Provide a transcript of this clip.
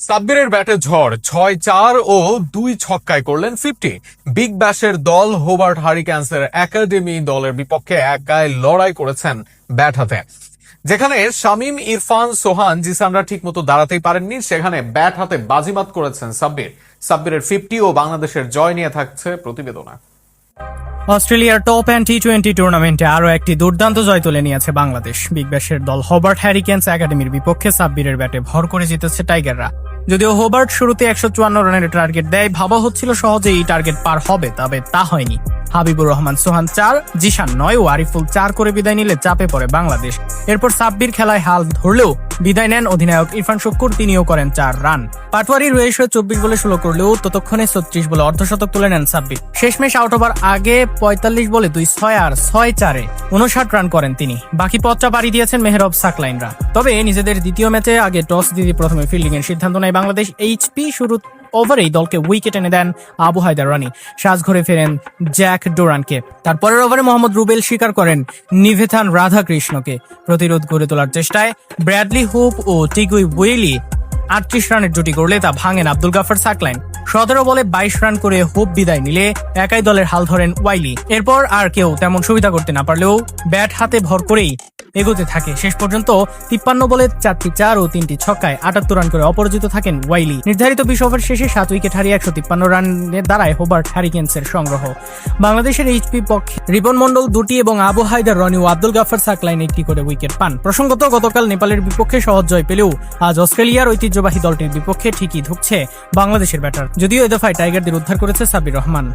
সাব্বিরের ব্যাটে ঝড় 6-4 ও 2 ছক্কায় করলেন 50। বিগ ব্যাশের দল হোবার্ট হারিকেন্সের একাডেমি দলের বিপক্ষে একাই লড়াই করেছেন ব্যাট হাতে। যেখানে শামীম, ইরফান, সোহান, জিসানরা ঠিক মতো দাঁড়াতেই পারেননি, সেখানে ব্যাট হাতে বাজিমাত করেছেন সাব্বিরের 50 ও বাংলাদেশের জয় নিয়ে থাকছে প্রতিবেদনা। অস্ট্রেলিয়ার টপ অ্যান্ড টি-20 টুর্নামেন্টে আরও একটি দুর্দান্ত জয় তুলে নিয়েছে বাংলাদেশ। বিগ ব্যাশের দল হোবার্ট হ্যারিকেন্স একাডেমির বিপক্ষে সাব্বিরের ব্যাটে ভর করে জিতেছে টাইগাররা। যদিও হোবার্ট শুরুতে 154 রানের টার্গেট দেয়, ভাবা হচ্ছিল সহজে এই টার্গেট পার হবে, তবে তা হয়নি। হাবিবুর রহমান সোহান 4, জিসান 9 ও আরিফুল 4 করে বিদায় নিলে চাপে পড়ে বাংলাদেশ। এরপর সাব্বির খেলায় হাল ধরলেও বিদায় নেন অধিনায়ক ইরফান শুক্কুর, তিনিও করেন 4 রান। পাটোয়ারি রয়েশ 24 বলে 16 করলেও ততক্ষণে 36 বলে অর্ধশতক তুলে নেন সাব্বির। শেষমেশ আউট হবার আগে 45 বলে 2 6 আর 6-4-এ 59 রান করেন তিনি। বাকি পথটা পাড়ি দিয়েছেন মেহরব সাকলাইনরা। তবে নিজেদের দ্বিতীয় ম্যাচে আগে টস দিয়ে প্রথমে ফিল্ডিং এর সিদ্ধান্ত নেয় বাংলাদেশ। এইচপি শুরু ওভারেই দলকে উইকেট এনে দেন আবু হায়দার রানি। সাজঘরে ফেরেন জ্যাক ডোরানকে। তারপরের ওভারে মোহাম্মদ রুবেল স্বীকার করেন নিভেথান রাধাকৃষ্ণকে। প্রতিরোধ গড়ে তোলার চেষ্টায় ব্র্যাডলি হুপ ও টিগুই বুয়েলি 38 রানের জুটি করলে তা ভাঙেন আব্দুল গাফার সাকলাইন। 17 বলে 22 রান করে হোপ বিদায় নিলে একাই দলের হাল ধরেন ওয়াইলি। এরপর আর কেউ তেমন সুবিধা করতে না পারলেও ব্যাট হাতে ভর করেই এগোতে থাকে। শেষ পর্যন্ত 53 বলে 4টি 4 ও 3টি ছক্কায় 78 রান করে অপরাজিত থাকেন ওয়াইলি। নির্ধারিত 20 ওভার শেষে 7 উইকেট হারিয়ে 153 রানের দ্বারায় হোবার্ট হ্যারিকেন্সের সংগ্রহ। বাংলাদেশের এইচপি পক্ষে রিপন মন্ডল 2টি এবং আবু হায়দার রনি ও আব্দুল গাফার সাকলাইন 1টি করে উইকেট পান। প্রসঙ্গত, গতকাল নেপালের বিপক্ষে সহজ জয় পেলেও আজ অস্ট্রেলিয়ার ঐতিহ্যবাহী দলটির বিপক্ষে ঠিকই ধুঁকছে বাংলাদেশের ব্যাটার। যদিও এ দফায় টাইগারদের উদ্ধার করেছে সাব্বির রহমান।